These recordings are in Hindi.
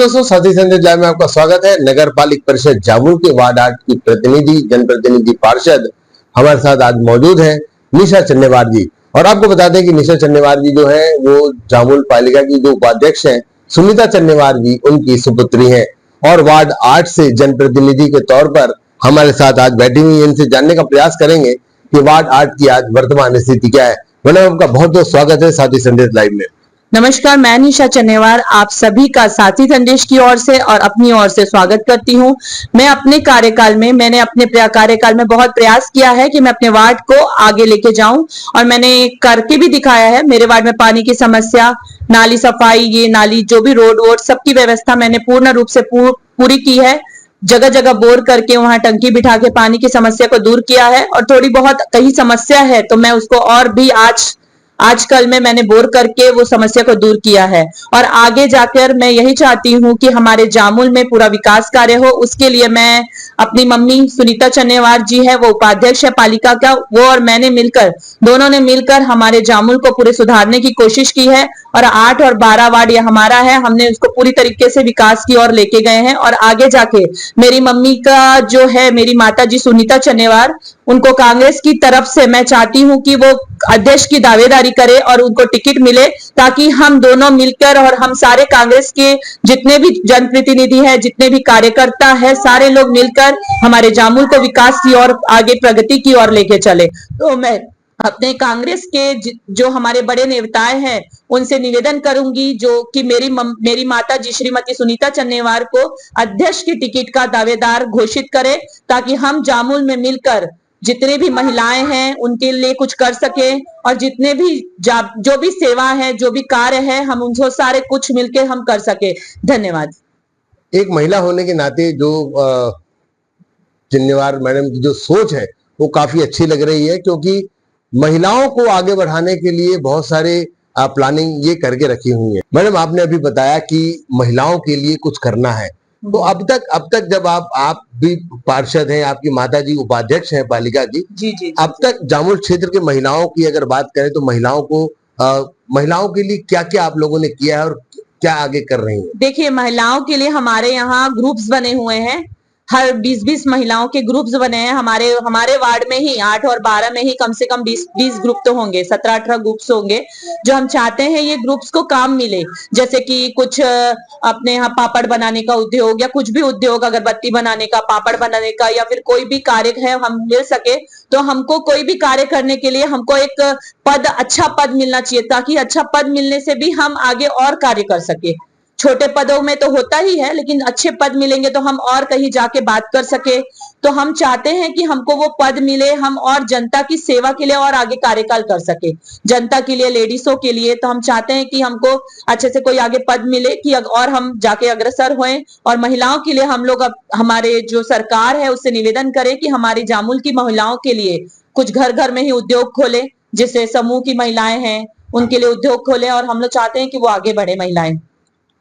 दोस्तों, साथी संदेश लाइव में आपका स्वागत है। नगर पालिक परिषद जामुल के वार्ड 8 की प्रतिनिधि जनप्रतिनिधि पार्षद हमारे साथ आज मौजूद है निशा चन्नेवार जी। और आपको बता दें कि निशा चन्नेवार जी जो है वो जामुल पालिका की जो उपाध्यक्ष हैं सुनीता चन्नेवार जी उनकी सुपुत्री हैं और वार्ड 8 से जनप्रतिनिधि के तौर पर हमारे साथ आज बैठी हुई। इनसे जानने का प्रयास करेंगे कि वार्ड 8 की आज वर्तमान स्थिति क्या है। मैडम, आपका बहुत बहुत स्वागत है साथी संदेश लाइव में। नमस्कार, मैं निशा चन्नेवार आप सभी का साथी संदेश की ओर से और अपनी ओर से स्वागत करती हूं। मैं अपने कार्यकाल में मैंने अपने कार्यकाल में बहुत प्रयास किया है कि मैं अपने वार्ड को आगे लेके जाऊं और मैंने करके भी दिखाया है। मेरे वार्ड में पानी की समस्या, नाली सफाई, ये नाली जो भी रोड वोड सबकी व्यवस्था मैंने पूर्ण रूप से पूरी की है। जगह जगह बोर करके वहां टंकी बिठा के पानी की समस्या को दूर किया है और थोड़ी बहुत कहीं समस्या है तो मैं उसको और भी आजकल में मैंने बोर करके वो समस्या को दूर किया है। और आगे जाकर मैं यही चाहती हूँ कि हमारे जामुल में पूरा विकास कार्य हो। उसके लिए मैं अपनी मम्मी सुनीता चन्नेवार जी है, वो उपाध्यक्ष है पालिका का, वो और मैंने मिलकर दोनों ने मिलकर हमारे जामुल को पूरे सुधारने की कोशिश की है। और 8 और 12 वार्ड ये हमारा है, हमने उसको पूरी तरीके से विकास की ओर लेके गए हैं। और आगे जाके मेरी मम्मी का जो है, मेरी माता जी सुनीता चन्नेवार, उनको कांग्रेस की तरफ से मैं चाहती हूँ कि वो अध्यक्ष की दावेदारी करे और उनको टिकट मिले, ताकि हम दोनों मिलकर और हम सारे कांग्रेस के जितने भी जनप्रतिनिधि हैं, जितने भी कार्यकर्ता है, सारे लोग मिलकर हमारे जामुल को विकास की ओर, आगे प्रगति की ओर लेके चले। तो मैं अपने कांग्रेस के जो हमारे बड़े नेताएं हैं उनसे निवेदन करूंगी जो कि मेरी माता जी श्रीमती सुनीता चन्नेवार को अध्यक्ष की टिकट का दावेदार घोषित करे, ताकि हम जामुल में मिलकर जितने भी महिलाएं हैं उनके लिए कुछ कर सके और जितने भी जो भी सेवा है, जो भी कार्य है, हम उनको सारे कुछ मिलकर हम कर सके। धन्यवाद। एक महिला होने के नाते जो चन्नेवार मैडम की जो सोच है वो काफी अच्छी लग रही है, क्योंकि महिलाओं को आगे बढ़ाने के लिए बहुत सारे प्लानिंग ये करके रखी हुई है। मैडम, आपने अभी बताया कि महिलाओं के लिए कुछ करना है, तो अब तक जब आप भी पार्षद हैं, आपकी माताजी उपाध्यक्ष हैं पालिका की, जी, अब तक जामुल क्षेत्र के महिलाओं की अगर बात करें तो महिलाओं के लिए क्या क्या आप लोगों ने किया है और क्या आगे कर रही हैं? देखिए, महिलाओं के लिए हमारे यहाँ ग्रुप्स बने हुए हैं, हर 20-20 महिलाओं के ग्रुप्स बने हैं। हमारे वार्ड में ही 8 और 12 में ही कम से कम 20 ग्रुप तो होंगे, 17-18 ग्रुप्स होंगे, जो हम चाहते हैं ये ग्रुप्स को काम मिले। जैसे कि कुछ अपने यहाँ पापड़ बनाने का उद्योग या कुछ भी उद्योग, अगरबत्ती बनाने का, पापड़ बनाने का, या फिर कोई भी कार्य है हम मिल सके, तो हमको कोई भी कार्य करने के लिए हमको एक अच्छा पद मिलना चाहिए, ताकि अच्छा पद मिलने से भी हम आगे और कार्य कर सके। छोटे पदों में तो होता ही है, लेकिन अच्छे पद मिलेंगे तो हम और कहीं जाके बात कर सके। तो हम चाहते हैं कि हमको वो पद मिले, हम और जनता की सेवा के लिए और आगे कार्यकाल कर सके, जनता के लिए, लेडीजों के लिए। तो हम चाहते हैं कि हमको अच्छे से कोई आगे पद मिले कि और हम जाके अग्रसर होएं। और महिलाओं के लिए हम लोग अब हमारे जो सरकार है उससे निवेदन करें कि हमारी जामुल की महिलाओं के लिए कुछ घर घर में ही उद्योग खोले, जिससे समूह की महिलाएं हैं उनके लिए उद्योग खोले, और हम लोग चाहते हैं कि वो आगे बढ़े महिलाएं।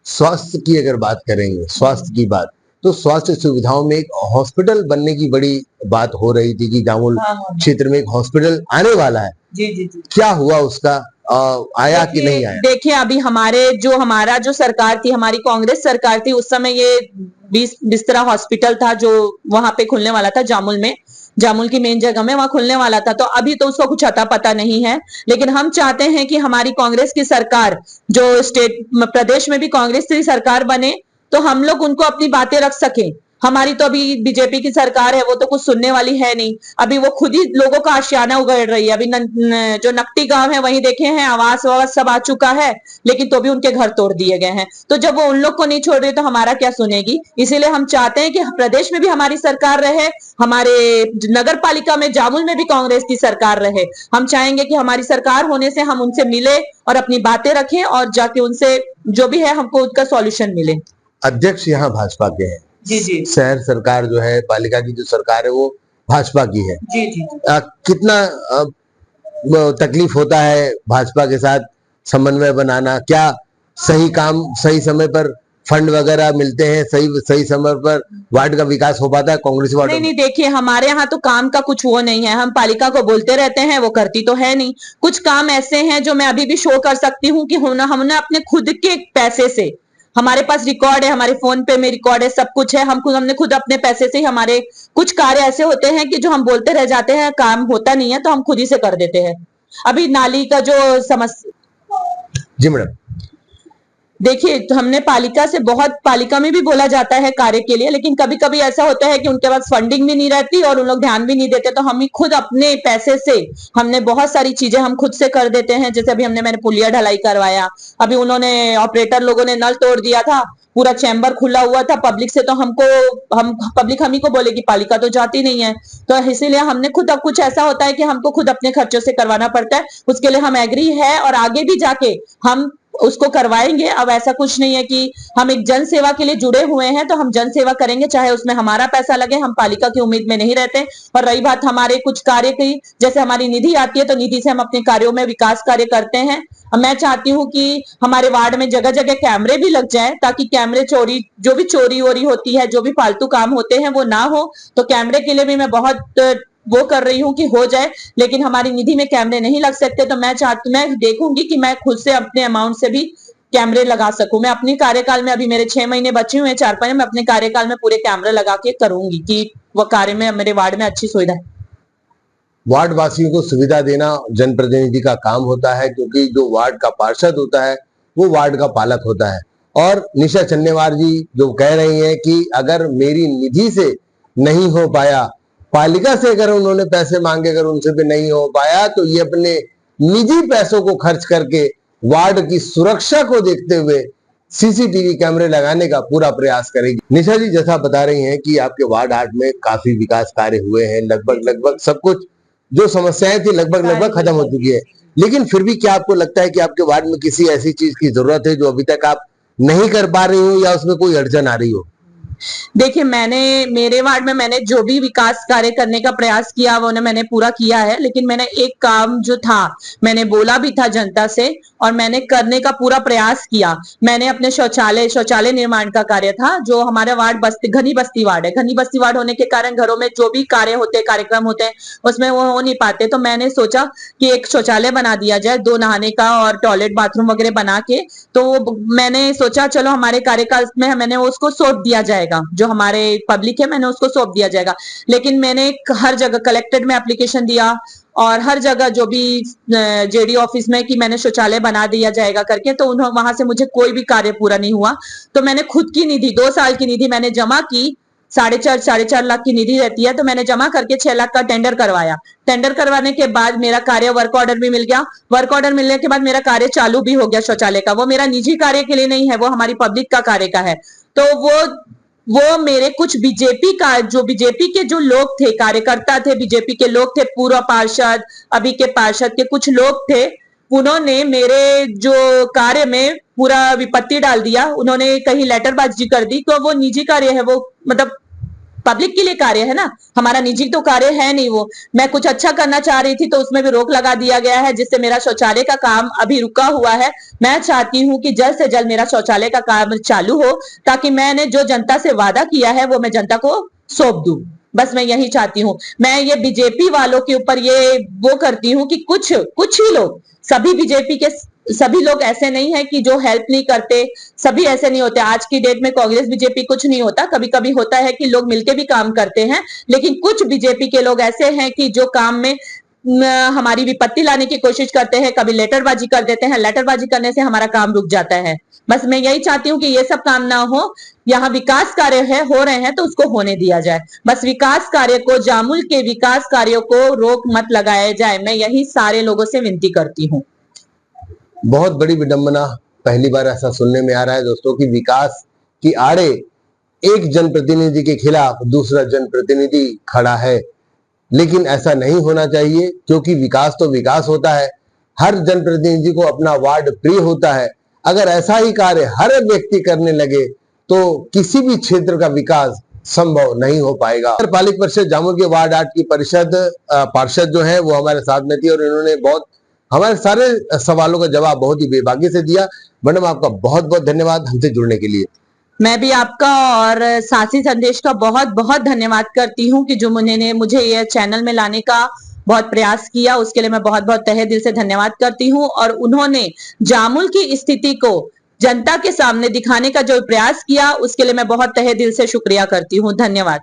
स्वास्थ्य की अगर बात करेंगे, स्वास्थ्य की बात, तो स्वास्थ्य सुविधाओं में एक हॉस्पिटल बनने की बड़ी बात हो रही थी कि जामुल क्षेत्र में एक हॉस्पिटल आने वाला है। जी। क्या हुआ उसका? आया कि नहीं आया? देखिए, अभी हमारा जो सरकार थी, हमारी कांग्रेस सरकार थी, उस समय ये 20 बिस्तरा हॉस्पिटल था जो वहां पे खुलने वाला था जामुल में, जामुल की मेन जगह में वहां खुलने वाला था। तो अभी तो उसका कुछ अता पता नहीं है, लेकिन हम चाहते हैं कि हमारी कांग्रेस की सरकार, जो प्रदेश में भी कांग्रेस की सरकार बने, तो हम लोग उनको अपनी बातें रख सकें। हमारी तो अभी बीजेपी की सरकार है, वो तो कुछ सुनने वाली है नहीं। अभी वो खुद ही लोगों का आशियाना उगड़ रही है। अभी जो नकटी गांव है वहीं देखे हैं, आवास सब आ चुका है, लेकिन तो भी उनके घर तोड़ दिए गए हैं। तो जब वो उन लोग को नहीं छोड़ रही तो हमारा क्या सुनेगी? इसीलिए हम चाहते हैं कि प्रदेश में भी हमारी सरकार रहे, हमारे नगर पालिका में जामुल में भी कांग्रेस की सरकार रहे। हम चाहेंगे कि हमारी सरकार होने से हम उनसे मिले और अपनी बातें रखें और जाके उनसे जो भी है हमको उसका सॉल्यूशन मिले। अध्यक्ष यहाँ भाजपा के हैं। जी। शहर सरकार जो है, पालिका की जो सरकार है वो भाजपा की है। जी। कितना तकलीफ होता है भाजपा के साथ समन्वय बनाना? क्या सही काम सही समय पर फंड वगैरह मिलते हैं, सही समय पर वार्ड का विकास हो पाता है कांग्रेस वार्ड? नहीं, देखिए, हमारे यहाँ तो काम का कुछ वो नहीं है। हम पालिका को बोलते रहते हैं, वो करती तो है नहीं। कुछ काम ऐसे हैं जो मैं अभी भी शो कर सकती हूँ कि हमने अपने खुद के पैसे से हमारे पास रिकॉर्ड है, हमारे फोन पे में रिकॉर्ड है, सब कुछ है। हमने खुद अपने पैसे से ही, हमारे कुछ कार्य ऐसे होते हैं कि जो हम बोलते रह जाते हैं, काम होता नहीं है, तो हम खुद ही से कर देते हैं। अभी नाली का जो समस्या, जी मैडम। देखिए, तो हमने पालिका से बहुत, पालिका में भी बोला जाता है कार्य के लिए, लेकिन कभी कभी ऐसा होता है कि उनके पास फंडिंग भी नहीं रहती और उन लोग ध्यान भी नहीं देते, तो हम ही खुद अपने पैसे से हमने बहुत सारी चीजें हम खुद से कर देते हैं। जैसे अभी मैंने पुलिया ढलाई करवाया, अभी उन्होंने ऑपरेटर लोगों ने नल तोड़ दिया था, पूरा चैम्बर खुला हुआ था पब्लिक से, तो हम पब्लिक हम ही को बोले कि पालिका तो जाती नहीं है, तो इसीलिए हमने खुद, अब कुछ ऐसा होता है कि हमको खुद अपने खर्चों से करवाना पड़ता है। उसके लिए हम एग्री है और आगे भी जाके हम उसको करवाएंगे। अब ऐसा कुछ नहीं है कि हम एक जन सेवा के लिए जुड़े हुए हैं तो हम जन सेवा करेंगे, चाहे उसमें हमारा पैसा लगे, हम पालिका की उम्मीद में नहीं रहते। और रही बात हमारे कुछ कार्य की, जैसे हमारी निधि आती है तो निधि से हम अपने कार्यों में विकास कार्य करते हैं। मैं चाहती हूँ कि हमारे वार्ड में जगह जगह कैमरे भी लग जाए, ताकि कैमरे चोरी, जो भी चोरी वोरी होती है, जो भी फालतू काम होते हैं वो ना हो। तो कैमरे के लिए भी मैं बहुत वो कर रही हूँ कि हो जाए, लेकिन हमारी निधि में कैमरे नहीं लग सकते, तो मैं देखूंगी कि मैं खुद से अपने अमाउंट से भी कैमरे लगा सकूं। मैं अपनी कार्यकाल में, अभी मेरे 6 महीने बचे हुए हैं, 4-5, मैं अपने कार्यकाल में पूरे कैमरे लगा के करूंगी कि वो कार्य में मेरे वार्ड में अच्छी सुविधा है। वार्ड वासियों को सुविधा देना जनप्रतिनिधि का काम होता है, क्योंकि जो वार्ड का पार्षद होता है वो वार्ड का पालक होता है। और निशा चन्नेवार जी जो कह रही हैं कि अगर मेरी निधि से नहीं हो पाया, पालिका से अगर उन्होंने पैसे मांगे, अगर उनसे भी नहीं हो पाया, तो ये अपने निजी पैसों को खर्च करके वार्ड की सुरक्षा को देखते हुए सीसीटीवी कैमरे लगाने का पूरा प्रयास करेगी। निशा जी, जैसा बता रही हैं कि आपके वार्ड 8 में काफी विकास कार्य हुए हैं, लगभग सब कुछ, जो समस्याएं थी लगभग खत्म हो चुकी है, लेकिन फिर भी क्या आपको लगता है कि आपके वार्ड में किसी ऐसी चीज की जरूरत है जो अभी तक आप नहीं कर पा रही हो, या उसमें कोई अड़चन आ रही हो? देखिए, मेरे वार्ड में मैंने जो भी विकास कार्य करने का प्रयास किया वो मैंने पूरा किया है, लेकिन मैंने एक काम जो था, मैंने बोला भी था जनता से और मैंने करने का पूरा प्रयास किया। मैंने अपने शौचालय निर्माण का कार्य था, जो हमारा वार्ड घनी बस्ती वार्ड है। घनी बस्ती वार्ड होने के कारण घरों में जो भी कार्य होते हैं, कार्यक्रम होते हैं, उसमें वो हो नहीं पाते, तो मैंने सोचा कि एक शौचालय बना दिया जाए, 2 नहाने का और टॉयलेट बाथरूम वगैरह बना के। तो मैंने सोचा चलो हमारे कार्यकाल में मैंने उसको सौंप दिया जाएगा, जो हमारे पब्लिक है, मैंने उसको सौंप दिया जाएगा। लेकिन मैंने हर जगह कलेक्टेड में एप्लीकेशन दिया और हर जगह जो भी जेडी ऑफिस में कि मैंने शौचालय बना दिया जाएगा करके, तो वहां से मुझे कोई भी कार्य पूरा नहीं हुआ। तो मैंने खुद की निधि, 2 साल की निधि मैंने जमा की, 4.5 लाख की निधि रहती है, तो मैंने जमा करके 6 लाख का टेंडर करवाया। टेंडर करवाने के बाद मेरा कार्य वर्क ऑर्डर भी मिल गया। वर्क ऑर्डर मिलने के बाद मेरा कार्य चालू भी हो गया शौचालय का। वो मेरा निजी कार्य के लिए नहीं है, वो हमारी पब्लिक का कार्य का है। तो वो मेरे कुछ बीजेपी का, जो बीजेपी के जो लोग थे, कार्यकर्ता थे, बीजेपी के लोग थे, पूर्व पार्षद, अभी के पार्षद के कुछ लोग थे, उन्होंने मेरे जो कार्य में पूरा विपत्ति डाल दिया। उन्होंने कहीं लेटरबाजी कर दी, तो वो निजी कार्य है, वो मतलब पब्लिक के लिए कार्य है ना, हमारा निजी तो कार्य है नहीं। वो मैं कुछ अच्छा करना चाह रही थी तो उसमें भी रोक लगा दिया गया है, जिससे मेरा शौचालय का काम अभी रुका हुआ है। मैं चाहती हूं कि जल्द से जल्द मेरा शौचालय का काम चालू हो, ताकि मैंने जो जनता से वादा किया है वो मैं जनता को सौंप दूं। बस मैं यही चाहती हूँ। मैं ये बीजेपी वालों के ऊपर ये वो करती हूँ कि कुछ ही लोग, सभी बीजेपी के सभी लोग ऐसे नहीं है कि जो हेल्प नहीं करते, सभी ऐसे नहीं होते। आज की डेट में कांग्रेस बीजेपी कुछ नहीं होता, कभी कभी होता है कि लोग मिलके भी काम करते हैं, लेकिन कुछ बीजेपी के लोग ऐसे हैं कि जो काम में हमारी विपत्ति लाने की कोशिश करते हैं, कभी लेटरबाजी कर देते हैं। लेटरबाजी करने से हमारा काम रुक जाता है। बस मैं यही चाहती हूँ कि ये सब काम ना हो, यहाँ विकास कार्य हो रहे हैं तो उसको होने दिया जाए। बस विकास कार्य को, जामुल के विकास कार्यों को रोक मत लगाया जाए, मैं यही सारे लोगों से विनती करती हूँ। बहुत बड़ी विडंबना, पहली बार ऐसा सुनने में आ रहा है दोस्तों कि विकास की आड़े एक जनप्रतिनिधि के खिलाफ दूसरा जनप्रतिनिधि खड़ा है, लेकिन ऐसा नहीं होना चाहिए, क्योंकि विकास तो विकास होता है। हर जनप्रतिनिधि को अपना वार्ड प्रिय होता है। अगर ऐसा ही कार्य हर व्यक्ति करने लगे तो किसी भी क्षेत्र का विकास संभव नहीं हो पाएगा। पालिक परिषद जामुल के वार्ड 8 की पार्षद जो है वो हमारे साथ में थी और इन्होंने हमारे सारे सवालों का जवाब बहुत ही बेबाकी से दिया। मैडम, आपका बहुत बहुत धन्यवाद हमसे जुड़ने के लिए। मैं भी आपका और साथी संदेश का बहुत बहुत धन्यवाद करती हूँ कि जो मुझे ये चैनल में लाने का बहुत प्रयास किया, उसके लिए मैं बहुत बहुत तहे दिल से धन्यवाद करती हूँ। और उन्होंने जामुल की स्थिति को जनता के सामने दिखाने का जो प्रयास किया उसके लिए मैं बहुत तहे दिल से शुक्रिया करती हूँ। धन्यवाद।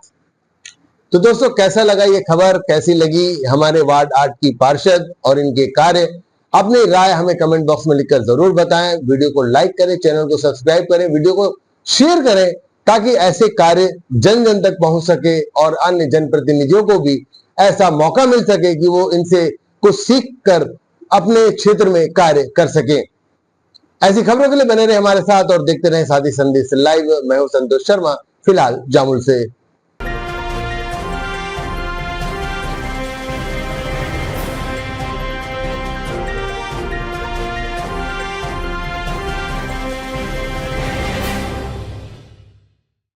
तो दोस्तों, कैसा लगा ये खबर, कैसी लगी हमारे वार्ड 8 की पार्षद और इनके कार्य? अपनी राय हमें कमेंट बॉक्स में लिखकर जरूर बताएं। वीडियो को लाइक करें, चैनल को सब्सक्राइब करें, वीडियो को शेयर करें ताकि ऐसे कार्य जन जन तक पहुंच सके और अन्य जनप्रतिनिधियों को भी ऐसा मौका मिल सके कि वो इनसे कुछ सीख कर अपने क्षेत्र में कार्य कर सके। ऐसी खबरों के लिए बने रहे हमारे साथ और देखते रहे साथी संदेश लाइव। मैं हूं संतोष शर्मा, फिलहाल जामुल से।